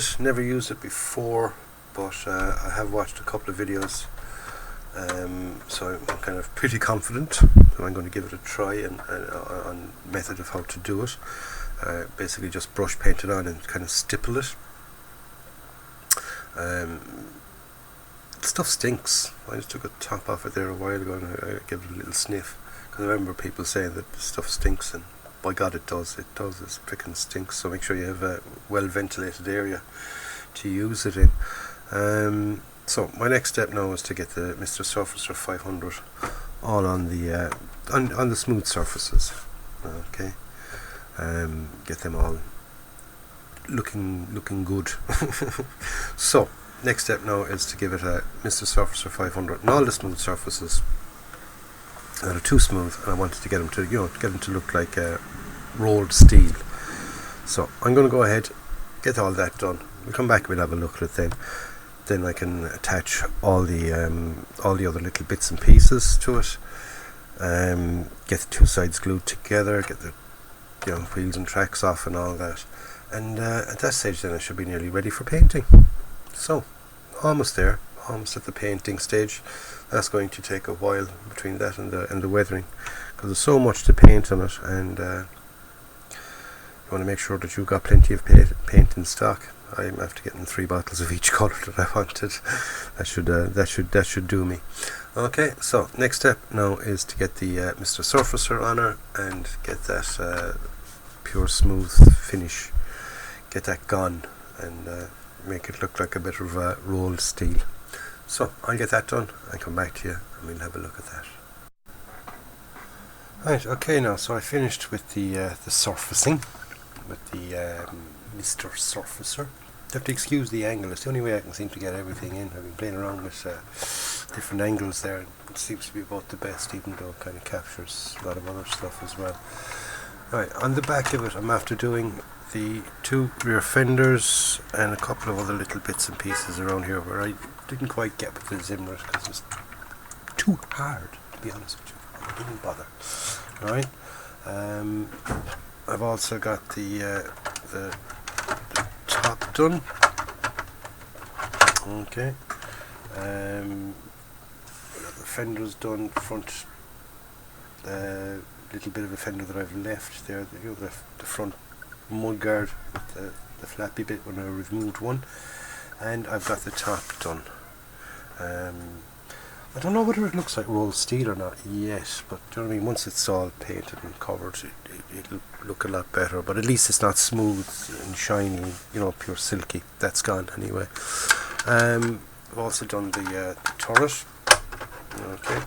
it before, but I have watched a couple of videos, so I'm kind of pretty confident that I'm going to give it a try on method of how to do it. Basically just brush paint it on and kind of stipple it. Stuff stinks. I just took a top off it there a while ago and I gave it a little sniff, because I remember people saying that stuff stinks, and by God it does. It freaking stinks. So make sure you have a well ventilated area to use it in. So my next step now is to get the Mr. Surfacer 500 all on the on the smooth surfaces. Okay, get them all looking good. So next step now is to give it a Mr. Surfacer 500 on all the smooth surfaces that are too smooth, and I wanted to get them to look like rolled steel. So I'm going to go ahead, get all that done. We'll come back, we'll have a look at it then I can attach all the other little bits and pieces to it, get the two sides glued together, get the wheels and tracks off and all that, and at that stage then I should be nearly ready for painting. So almost there, almost at the painting stage. That's going to take a while between that and the weathering, because there's so much to paint on it, and you want to make sure that you've got plenty of paint in stock. I'm after getting 3 bottles of each colour that I wanted. That should do me. Okay, so next step now is to get the Mr. Surfacer on her and get that pure smooth finish, get that gone, and make it look like a bit of rolled steel. So I'll get that done and come back to you and we'll have a look at that. Right, okay, now so I finished with the surfacing with the Mr. Surfacer. You have to excuse the angle, it's the only way I can seem to get everything in. I've been playing around with different angles there, and it seems to be about the best, even though it kind of captures a lot of other stuff as well. Right, on the back of it I'm after doing the 2 rear fenders and a couple of other little bits and pieces around here where I didn't quite get with the Zimmer because it was too hard, to be honest with you. I didn't bother. Alright, I've also got the top done. Okay, got the fenders done, front little bit of a fender that I've left there, the front mudguard with the flappy bit when I removed one, and I've got the top done. I don't know whether it looks like rolled steel or not yet, but do you know what I mean? Once it's all painted and covered, it'll look a lot better. But at least it's not smooth and shiny, you know, pure silky. That's gone anyway. I've also done the turret. Okay,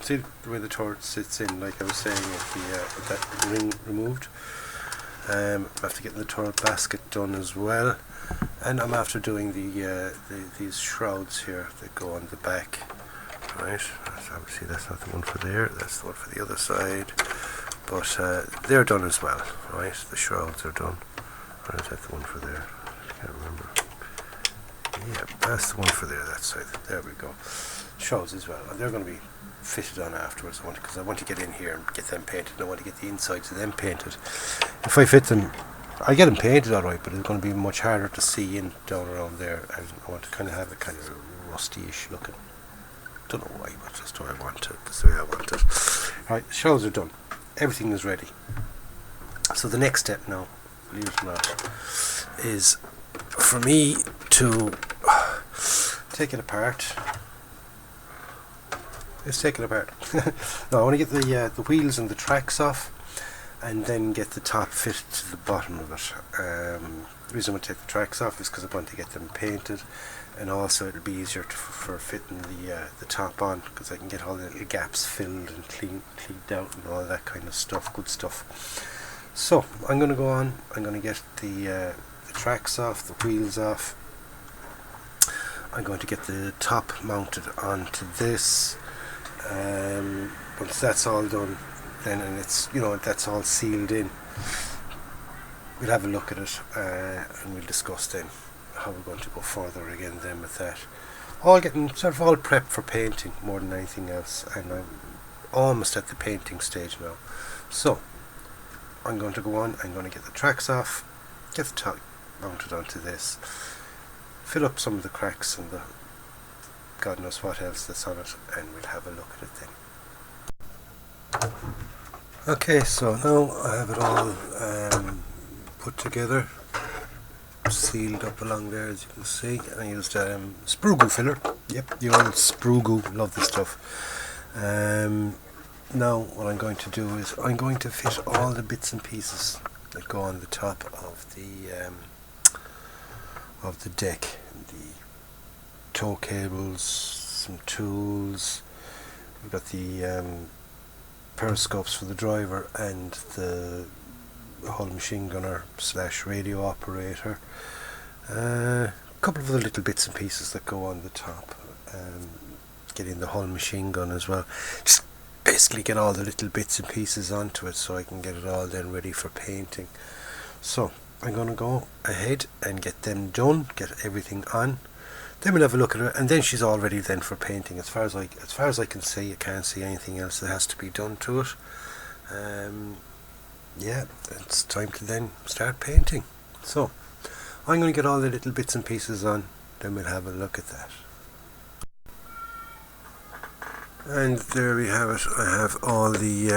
see the way the turret sits in, like I was saying, with that ring removed. I have to get the turret basket done as well, and I'm after doing these shrouds here that go on the back. Right, so obviously that's not the one for there, that's the one for the other side, but they're done as well. Right, the shrouds are done. Or is that the one for there? I can't remember. Yeah, that's the one for there, that side. There we go. Shrouds as well, and they're going to be fitted on afterwards, because I want to get in here and get them painted, and I want to get the insides of them painted. If I fit them, I get them painted alright, but it's going to be much harder to see in down around there, and I want to kind of have it kind of rusty-ish looking. Don't know why, but just the way I want it. That's the way I want it. Right, the shrouds are done. Everything is ready. So the next step now, believe it or not, is for me to take it apart. Let's take it apart. No, I want to get the wheels and the tracks off, and then get the top fitted to the bottom of it. The reason I want to take the tracks off is because I want to get them painted, and also it'll be easier for fitting the top on, because I can get all the little gaps filled and cleaned out and all that kind of stuff, good stuff. So I'm going to go on. I'm going to get the tracks off, the wheels off. I'm going to get the top mounted onto this. Once that's all done, then, and it's, you know, that's all sealed in, we'll have a look at it, and we'll discuss then how we're going to go further again then with that. All getting sort of all prepped for painting more than anything else, and I'm almost at the painting stage now. So I'm going to go on, I'm going to get the tracks off, get the top mounted onto this, fill up some of the cracks and the God knows what else that's on it, and we'll have a look at it then. Okay, so now I have it all put together, sealed up along there, as you can see. I used sprue glue filler. Yep, the old sprue glue. Love this stuff. Now what I'm going to do is I'm going to fit all the bits and pieces that go on the top of the deck. The tow cables, some tools. We've got the periscopes for the driver and the hull machine gunner / radio operator. A couple of other little bits and pieces that go on the top. Getting the hull machine gun as well. Just basically get all the little bits and pieces onto it so I can get it all then ready for painting. So I'm going to go ahead and get them done, get everything on. Then we'll have a look at it, and then she's all ready then for painting. As far as I can see, I can't see anything else that has to be done to it. Yeah, it's time to then start painting. So I'm going to get all the little bits and pieces on, then we'll have a look at that. And there we have it. I have all the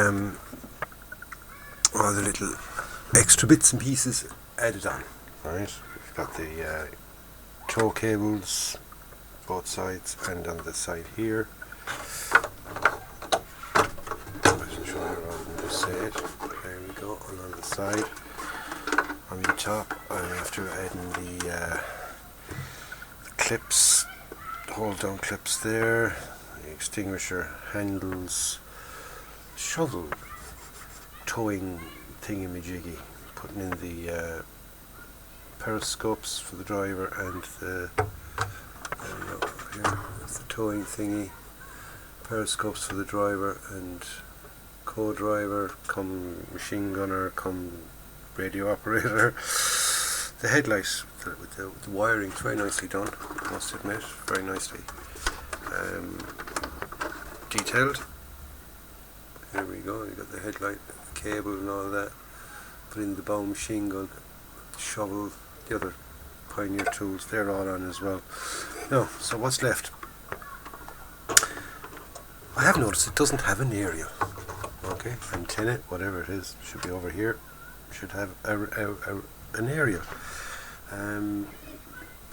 little extra bits and pieces added on. Right, we've got the tow cables both sides and on the side here. I should show you rather than just say it. There we go, and on the side. On the top I'm after adding the clips, hold down clips there, the extinguisher handles, shovel towing thingamajiggy, putting in the periscopes for the driver and the that's the towing thingy, periscopes for the driver and co-driver, come machine gunner, come radio operator. The headlight with the wiring, very nicely done, I must admit, very nicely detailed. There we go, you got the headlight, the cable and all that. Put in the bow machine gun, the shovel, the other Pioneer tools, they're all on as well. Now, so what's left? I have noticed it doesn't have an aerial. Okay, antenna, whatever it is, should be over here. Should have an aerial.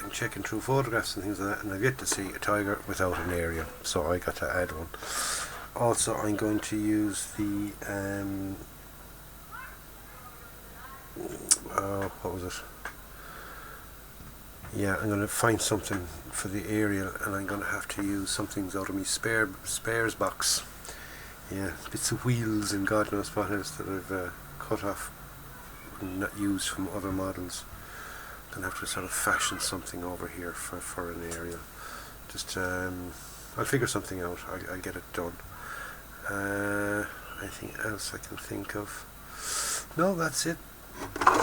and checking through photographs and things like that, and I've yet to see a tiger without an aerial, so I got to add one. Also, I'm going to use the what was it? Yeah, I'm going to find something for the aerial, and I'm going to have to use something out of my spares box. Yeah, bits of wheels and God knows what else that I've cut off and not used from other models. I'm going to have to sort of fashion something over here for an aerial. Just I'll figure something out. I'll get it done. Anything else I can think of? No, that's it.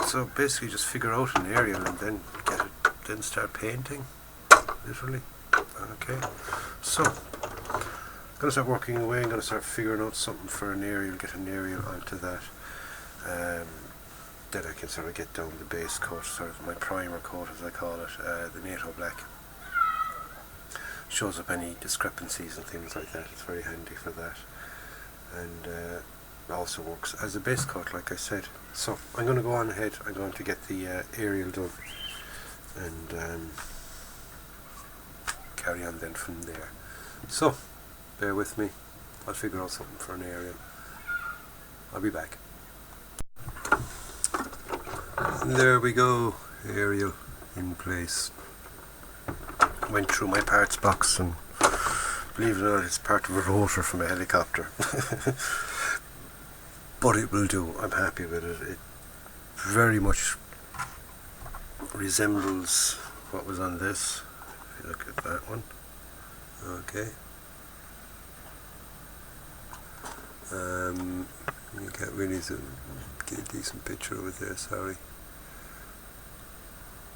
So basically just figure out an aerial and then get it, then start painting, literally. Okay, so I'm going to start working away. I'm going to start figuring out something for an aerial, get an aerial onto that. Then I can sort of get down the base coat, sort of my primer coat as I call it, the NATO black. Shows up any discrepancies and things like that. It's very handy for that. And also works as a base coat, like I said. So I'm going to go on ahead. I'm going to get the aerial done and carry on then from there. So bear with me. I'll figure out something for an aerial. I'll be back. And there we go, aerial in place. Went through my parts box, and believe it or not, it's part of a rotor from a helicopter. But it will do. I'm happy with it. It very much resembles what was on this. If you look at that one. Okay. You can't really get a decent picture of it there, sorry.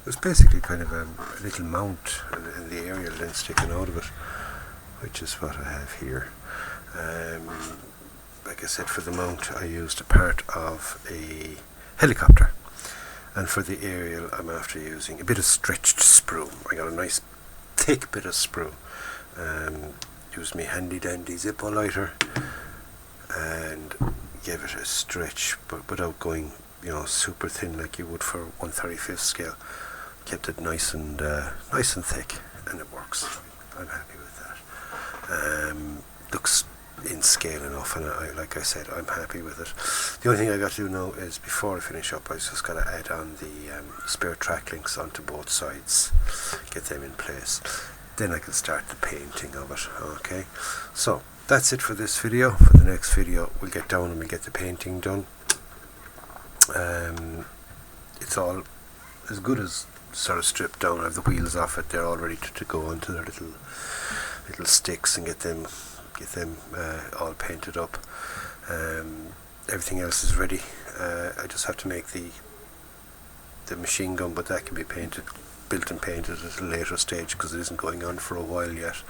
It's basically kind of a little mount and the aerial then sticking out of it, which is what I have here. Like I said, for the mount I used a part of a helicopter, and for the aerial I'm after using a bit of stretched sprue. I got a nice thick bit of sprue. Used my handy dandy Zippo lighter and gave it a stretch, but without going, you know, super thin like you would for 1/35 scale. Kept it nice and thick, and it works. I'm happy with that. Looks in scale enough, and like I said, I'm happy with it. The only thing I got to do now is, before I finish up, I just got to add on the spare track links onto both sides, get them in place. Then I can start the painting of it. Okay, so that's it for this video. For the next video, we'll get down and we'll get the painting done. It's all as good as sort of stripped down. I have the wheels off it. They're all ready to go onto their little sticks and get them all painted up. Everything else is ready. I just have to make the machine gun, but that can be built and painted at a later stage because it isn't going on for a while yet.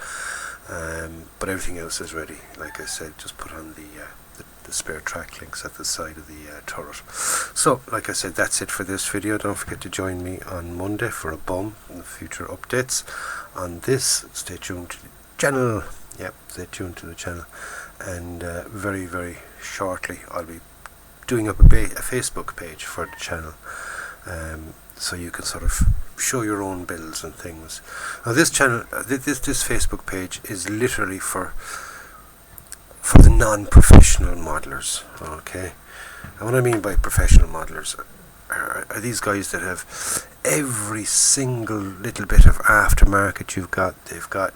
But everything else is ready. Like I said, just put on the spare track links at the side of the turret. So, like I said, that's it for this video. Don't forget to join me on Monday for a bum and future updates on this. Stay tuned to the channel. Yep, stay tuned to the channel. And very, very shortly I'll be doing up a Facebook page for the channel, so you can sort of show your own builds and things. Now this channel, this Facebook page is literally for the non-professional modelers. Okay, and what I mean by professional modelers are these guys that have every single little bit of aftermarket you've got. They've got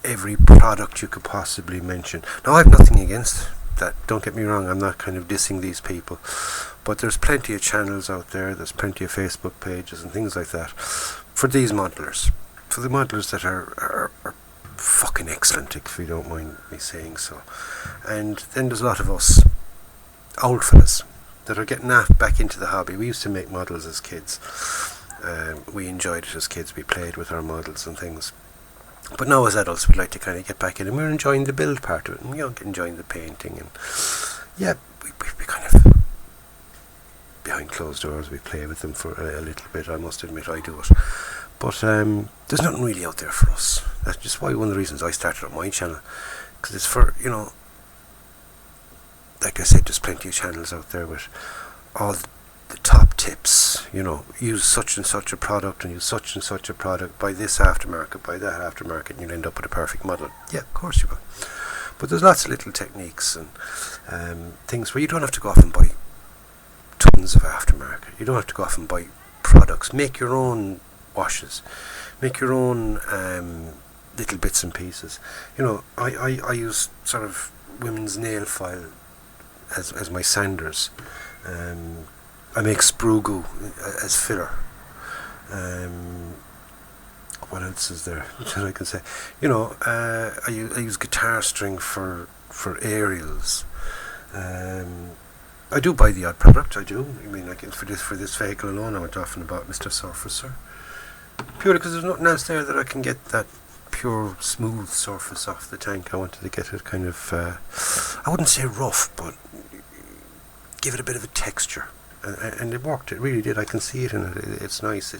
every product you could possibly mention. Now, I have nothing against that, don't get me wrong. I'm not kind of dissing these people, but there's plenty of channels out there, there's plenty of Facebook pages and things like that for these modelers, for the modelers that are fucking excellent, if you don't mind me saying so. And then there's a lot of us old fellas that are getting back into the hobby. We used to make models as kids. We enjoyed it as kids. We played with our models and things. But now as adults we'd like to kind of get back in, and we're enjoying the build part of it, and, you know, enjoying the painting, and yeah, we kind of, behind closed doors, we play with them for a little bit. I must admit I do it, but there's nothing really out there for us. That's just why one of the reasons I started up my channel, because it's for, you know, like I said, there's plenty of channels out there with all the top tips, you know, use such and such a product and use such and such a product, buy this aftermarket, buy that aftermarket, and you'll end up with a perfect model. Yeah, of course you will. But there's lots of little techniques and things where you don't have to go off and buy tons of aftermarket. You don't have to go off and buy products. Make your own washes. Make your own little bits and pieces. You know, I use sort of women's nail file as my sanders. I make sprue glue as filler. What else is there that I can say? You know, I use guitar string for aerials. I do buy the odd product. I do. I mean, like for this vehicle alone, I went off and bought Mr. Surfacer. Purely because there's nothing else there that I can get that pure smooth surface off the tank. I wanted to get it kind of, I wouldn't say rough, but give it a bit of a texture. And it worked. It really did. I can see it in it. It's nice.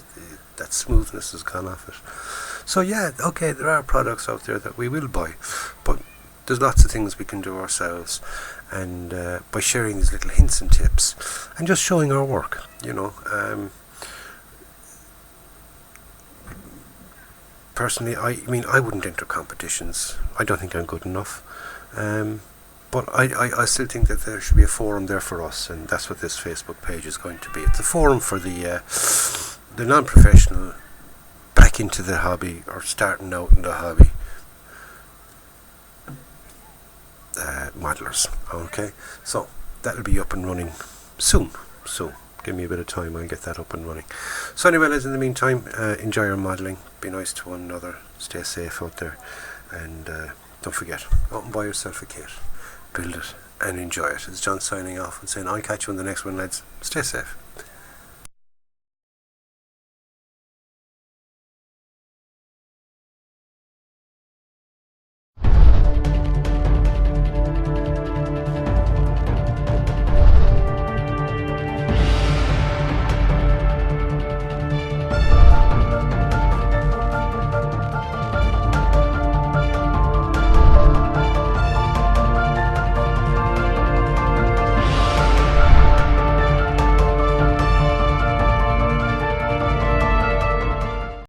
That smoothness has gone off it. So yeah, okay, there are products out there that we will buy, but there's lots of things we can do ourselves, and by sharing these little hints and tips and just showing our work, you know. Personally, I mean, I wouldn't enter competitions. I don't think I'm good enough. But I still think that there should be a forum there for us, and that's what this Facebook page is going to be. It's a forum for the non-professional, back into the hobby, or starting out in the hobby, modelers. Okay, so that'll be up and running soon. Give me a bit of time, I'll get that up and running. So anyway, lads, in the meantime, enjoy your modelling, be nice to one another, stay safe out there, and don't forget, go out and buy yourself a kit, build it and enjoy it. It's John signing off and saying I'll catch you on the next one, lads. Stay safe.